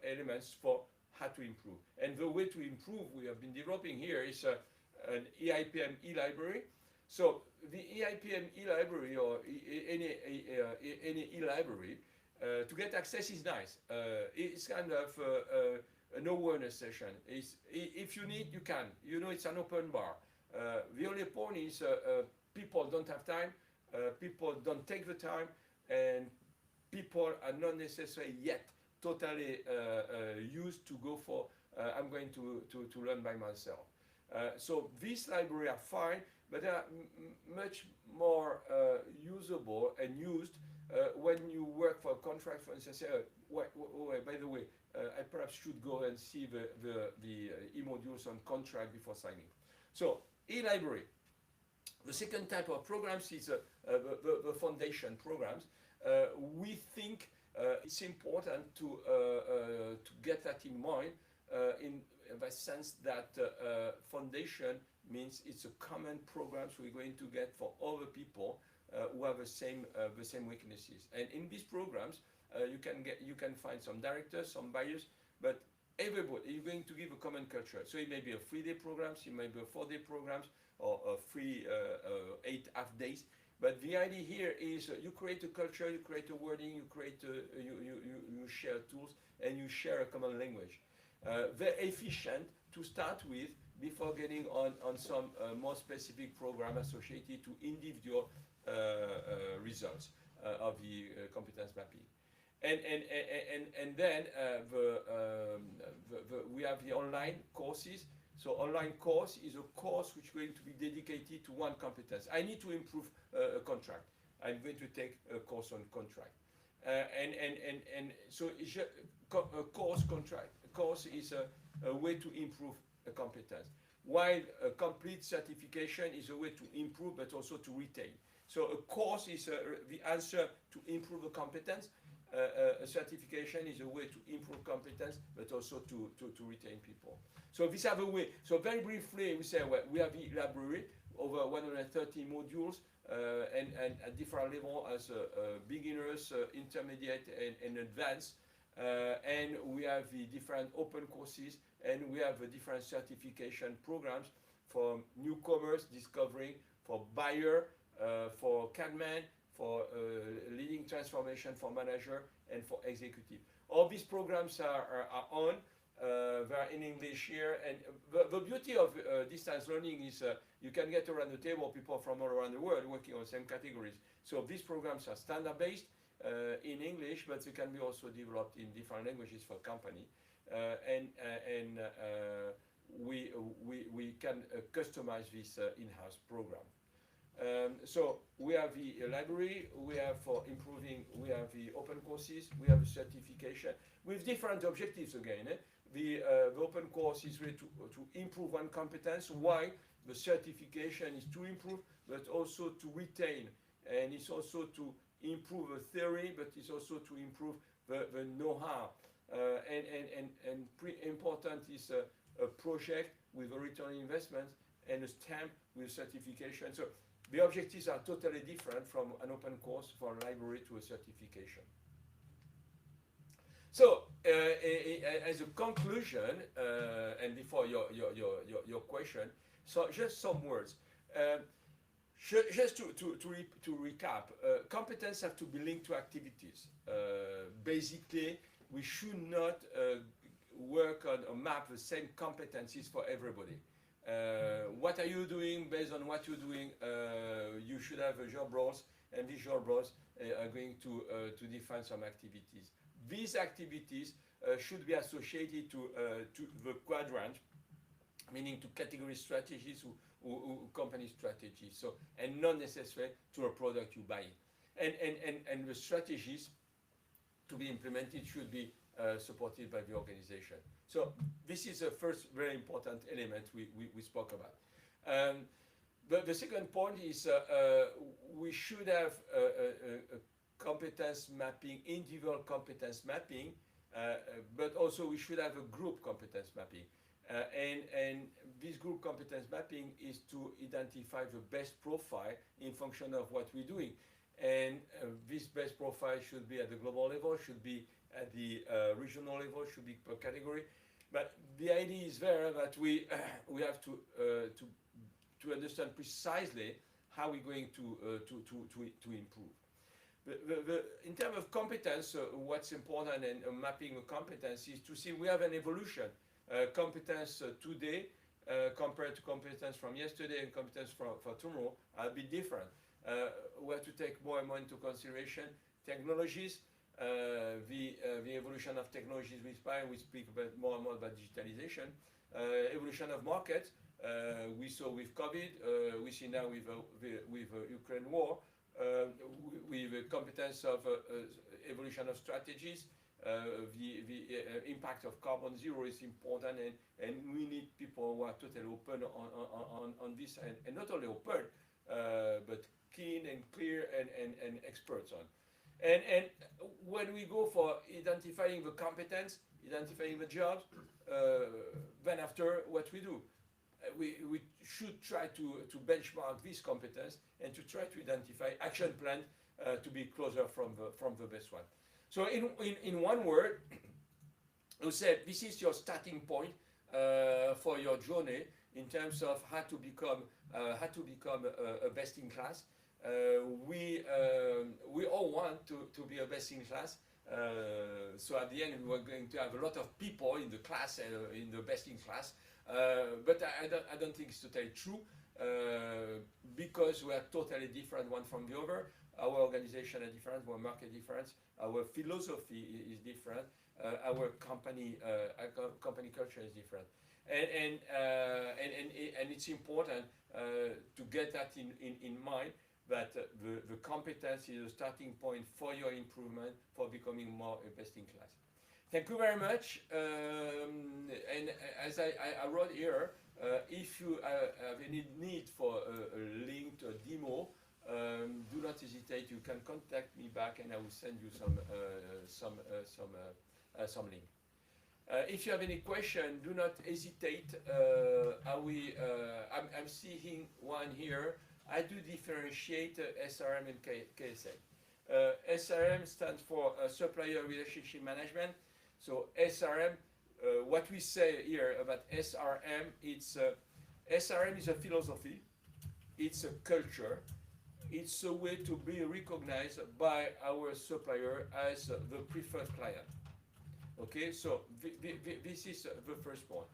elements for how to improve. And the way to improve we have been developing here is an EIPM e-library. So the EIPM e-library, or any e-library, to get access is nice. It's kind of an awareness session. If you need, you can. You know, it's an open bar. The only point is people don't have time, people don't take the time, and people are not necessarily yet totally used to go for, I'm going to learn by myself. So this library are fine, but they are much more usable and used when you work for a contract. For instance, say, by the way, I perhaps should go and see the e-modules on contract before signing. So e-library. The second type of programs is the foundation programs. We think it's important to get that in mind in the sense that foundation means it's a common programs we're going to get for all the people who have the same weaknesses. And in these programs, you can find some directors, some buyers, but everybody, you're going to give a common culture. So it may be a 3-day programs, it may be a 4-day programs, or a 8 half days. But the idea here is you create a culture, you create a wording, you create you share tools, and you share a common language. Very efficient to start with before getting on some more specific program associated to individual results of the competence mapping. And then we have the online courses. So online course is a course which is going to be dedicated to one competence. I need to improve a contract. I'm going to take a course on contract. And so it's a course is a way to improve a competence, while a complete certification is a way to improve but also to retain. So a course is the answer to improve a competence. A certification is a way to improve competence but also to retain people. So these are the way. So very briefly, we say, well, we have the library over 130 modules and at different levels as beginners, intermediate, and advanced. and we have the different open courses, and we have the different certification programs for newcomers discovering, for buyer, for CADman, for leading transformation for manager, and for executive. All these programs are on. They're in English here, and the beauty of distance learning is you can get around the table people from all around the world working on the same categories. So these programs are standard-based in English, but they can be also developed in different languages for company, and we can customize this in-house program. So we have the library, we have for improving, we have the open courses, we have a certification with different objectives again. The open course is really to improve one competence, while the certification is to improve, but also to retain, and it's also to improve the theory, but it's also to improve the know-how. And pretty important is a project with a return on investment and a stamp with certification. So the objectives are totally different from an open course for a library to a certification. So as a conclusion, and before your question, so just some words. Just to recap, competence have to be linked to activities. Basically, we should not work on or map the same competencies for everybody. What are you doing? Based on what you're doing, you should have a job roles, and these job roles are going to define some activities. These activities should be associated to the quadrant, meaning to category strategies or company strategies. So, and not necessarily to a product you buy. And the strategies to be implemented should be supported by the organization. So this is the first very important element we spoke about. The second point is we should have a competence mapping, individual competence mapping, but also we should have a group competence mapping. And this group competence mapping is to identify the best profile in function of what we're doing. And this best profile should be at the global level, should be at the regional level, should be per category. But the idea is there that we have to understand precisely how we're going to improve. In terms of competence, what's important in mapping a competence is to see we have an evolution. Competence today compared to competence from yesterday and competence for tomorrow are a bit different. We have to take more and more into consideration technologies, the evolution of technologies we inspire. We speak about more and more about digitalization, evolution of markets. We saw with COVID, we see now with Ukraine war, with the competence of evolution of strategies. The impact of carbon zero is important, and we need people who are totally open on this, and not only open, but keen and clear and experts on. And when we go for identifying the competence, identifying the jobs, then after what we do, we should try to benchmark this competence and to try to identify action plan to be closer from the best one. So in one word, we said this is your starting point for your journey in terms of how to become a best in class. We all want to be a best in class. So at the end, we were going to have a lot of people in the class, in the best in class. But I don't think it's totally true because we are totally different one from the other. Our organization is different, our market is different, our philosophy is different, our company culture is different, and it's important to get that in mind, that the competence is a starting point for your improvement, for becoming more best in class. Thank you very much. And as I wrote here, if you have any need for a link to a demo, do not hesitate. You can contact me back, and I will send you some link. If you have any question, do not hesitate. I'm seeing one here. I do differentiate SRM and KSA. SRM stands for Supplier Relationship Management. So SRM, what we say here about SRM, SRM is a philosophy, it's a culture, it's a way to be recognized by our supplier as the preferred client. Okay, so this is the first point.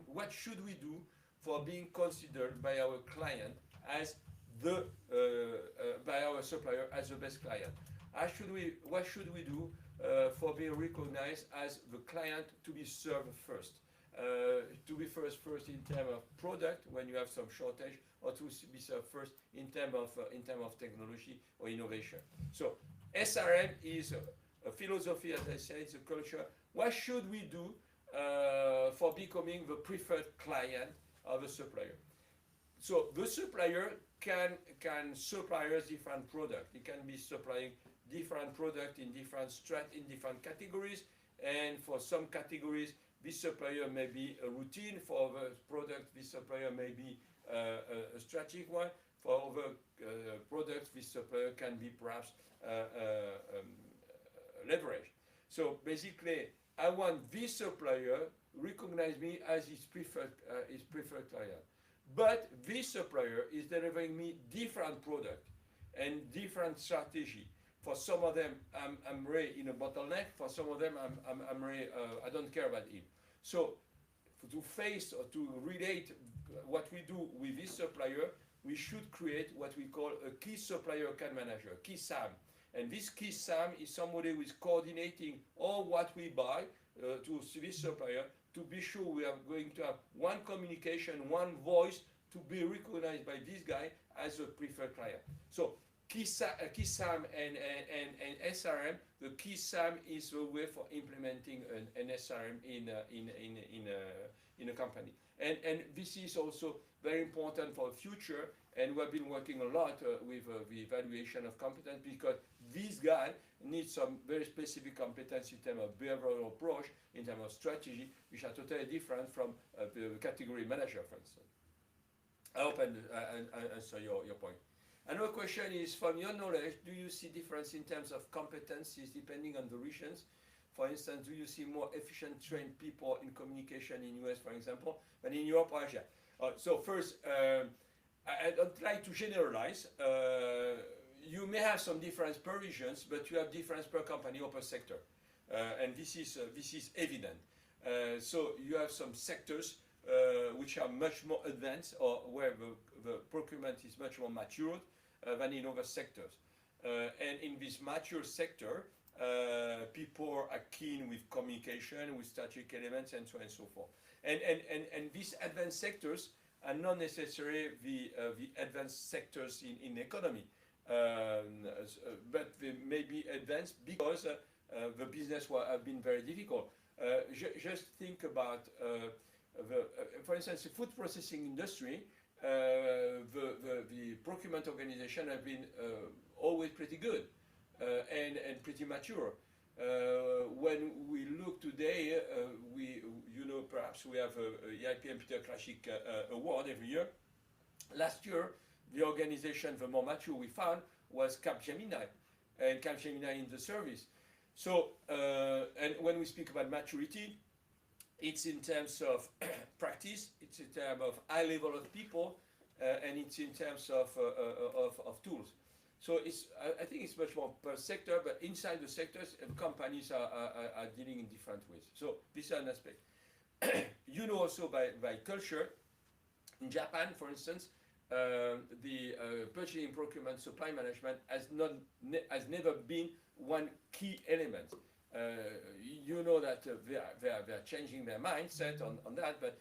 What should we do for being considered by our client as by our supplier as the best client? What should we do for being recognized as the client to be served first? To be first in terms of product when you have some shortage, or to be served first in terms of technology or innovation. So SRM is a philosophy, as I said, it's a culture. What should we do for becoming the preferred client of a supplier? So the supplier can supply us different products. It can be supplying different products in different categories, and for some categories, this supplier may be a routine. For other products, this supplier may be a strategic one. For other products, this supplier can be perhaps leverage. So basically, I want this supplier recognize me as his preferred client. But this supplier is delivering me different product and different strategy. For some of them, I'm really in a bottleneck. For some of them, I'm really, I don't care about him. So to face or to relate what we do with this supplier, we should create what we call a key supplier account manager, key SAM. And this key SAM is somebody who is coordinating all what we buy to this supplier, to be sure we are going to have one communication, one voice, to be recognized by this guy as a preferred client. So key SAM and SRM. The key SAM is a way for implementing an SRM in a company. And this is also very important for the future. And we've been working a lot with the evaluation of competence, because this guy needs some very specific competence in terms of behavioral approach, in terms of strategy, which are totally different from the category manager, for instance. I hope I answer your point. Another question is, from your knowledge, do you see difference in terms of competencies depending on the regions? For instance, do you see more efficient trained people in communication in US, for example, than in Europe or Asia? So first, I don't like to generalize. You may have some difference per regions, but you have difference per company or per sector. And this is evident. So you have some sectors which are much more advanced, or where the procurement is much more matured than in other sectors. And in this mature sector, people are keen with communication, with strategic elements, and so on and so forth. And these advanced sectors are not necessarily the advanced sectors in economy, but they may be advanced because the business have been very difficult. Just think about, for instance, the food processing industry. The procurement organization have been always pretty good and pretty mature. When we look today, perhaps we have a EIPM Peter Classic award every year. Last year, the organization, the more mature we found, was Capgemini, and Capgemini in the service. So, and when we speak about maturity, it's in terms of practice, it's in terms of high level of people, and it's in terms of tools. So I think it's much more per sector, but inside the sectors, companies are dealing in different ways. So this is an aspect. Also by culture, in Japan, for instance, the purchasing, procurement, supply management has never been one key element. That they are changing their mindset on that, but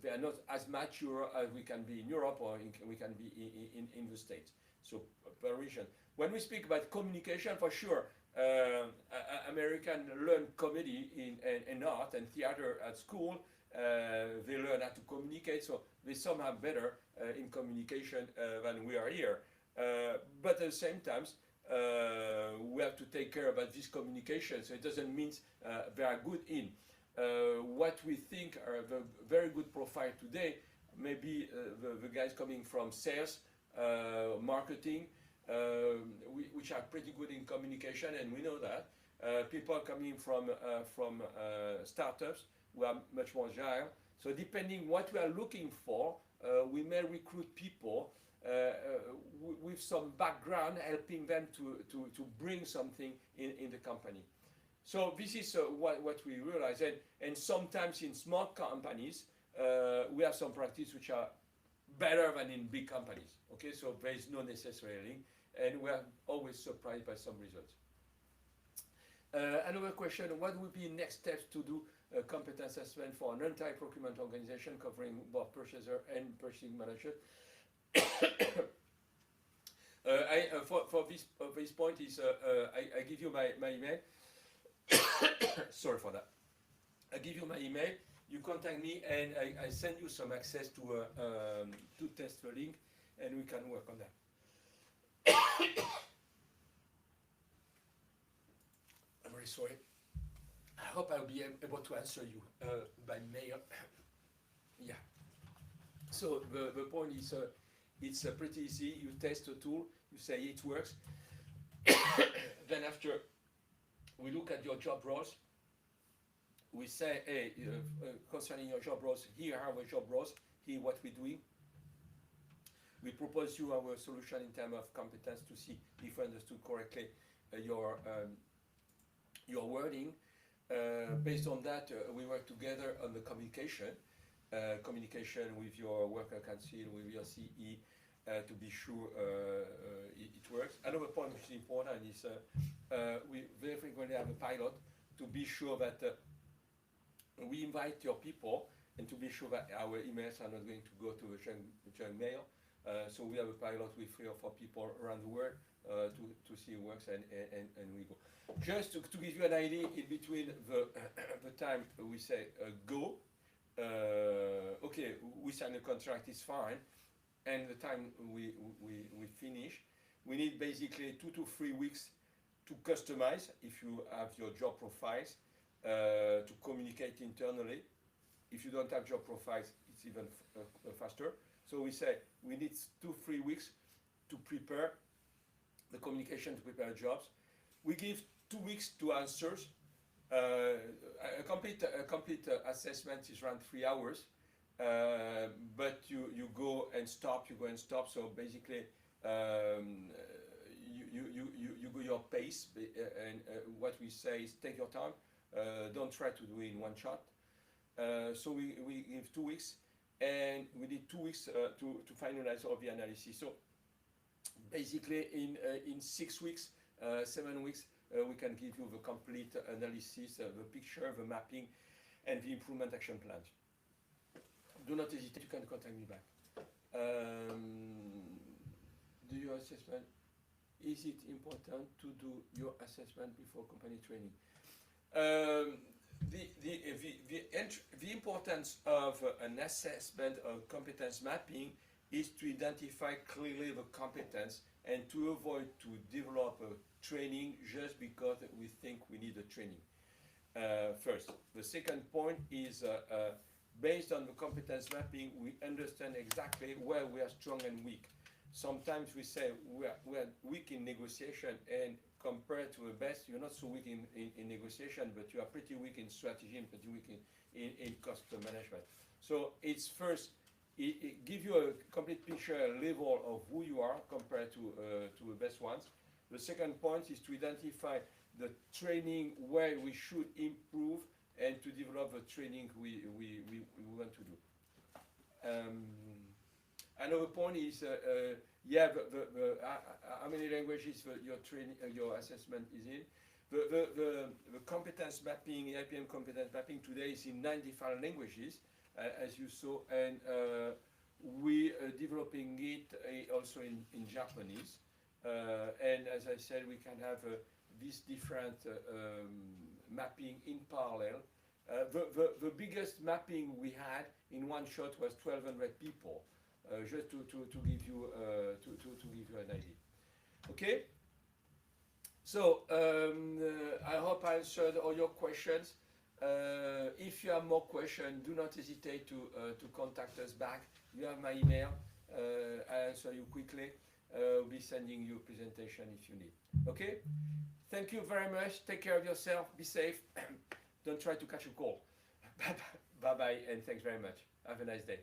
they are not as mature as we can be in Europe, or we can be in the States. So per region. When we speak about communication, for sure, American learn comedy in art and theater at school. They learn how to communicate, so they somehow better in communication than we are here. But at the same time, we have to take care about this communication, so it doesn't mean they are good in. What we think are the very good profile today, maybe the guys coming from sales, marketing, which are pretty good in communication, and we know that. People coming from startups who are much more agile. So depending what we are looking for, we may recruit people with some background, helping them to bring something in the company. So this is what we realize, and sometimes in small companies, we have some practice which are better than in big companies. Okay, so there is no necessary link, and we are always surprised by some results. Another question: what would be next steps to do a competence assessment for an entire procurement organization covering both purchaser and purchasing manager? For this point is I give you my email. Sorry for that. I give you my email. You contact me, and I send you some access to test the link, and we can work on that. I'm very sorry. I hope I'll be able to answer you by mail. Yeah. So the point is, it's pretty easy. You test the tool, you say it works. Then after, we look at your job roles. We say, hey, concerning your job roles, here are our job roles, here what we're doing. We propose you our solution in terms of competence to see if I understood correctly your wording. Based on that, we work together on the communication with your worker council, with your CE, to be sure it works. Another point which is important is we very frequently have a pilot to be sure that we invite your people and to be sure that our emails are not going to go to a junk mail. So we have a pilot with 3 or 4 people around the world to see it works, and we go. Just to give you an idea, in between the time we say go, okay, we sign a contract, it's fine, and the time we finish, we need basically 2 to 3 weeks to customize, if you have your job profiles, to communicate internally. If you don't have job profiles, it's even faster. So we say we need 2-3 weeks to prepare the communication, to prepare jobs. We give 2 weeks to answers. A complete assessment is around 3 hours, but you go and stop. So basically, you go your pace, and what we say is take your time. Don't try to do it in one shot. So we give 2 weeks, and we need 2 weeks to finalize all the analysis. So basically, in 6 weeks, 7 weeks, we can give you the complete analysis, the picture, the mapping, and the improvement action plans. Do not hesitate, you can contact me back. Do your assessment. Is it important to do your assessment before company training? The importance of an assessment of competence mapping is to identify clearly the competence and to avoid to develop a training just because we think we need a training. First. The second point is based on the competence mapping, we understand exactly where we are strong and weak. Sometimes we say we are weak in negotiation, and compared to the best, you're not so weak in negotiation, but you are pretty weak in strategy and pretty weak in cost management. So it's first, it gives you a complete picture, a level of who you are compared to the best ones. The second point is to identify the training where we should improve and to develop the training we want to do. Another point is, how many languages your assessment is in. The competence mapping, EIPM competence mapping today is in 9 different languages, as you saw, and we are developing it also in Japanese. And as I said, we can have these different mapping in parallel. The biggest mapping we had in one shot was 1,200 people. Just to give you an idea. Okay. So I hope I answered all your questions. If you have more questions, do not hesitate to contact us back. You have my email. I answer you quickly. We'll be sending you a presentation if you need. Okay? Thank you very much. Take care of yourself. Be safe. Don't try to catch a cold. Bye-bye, and thanks very much. Have a nice day.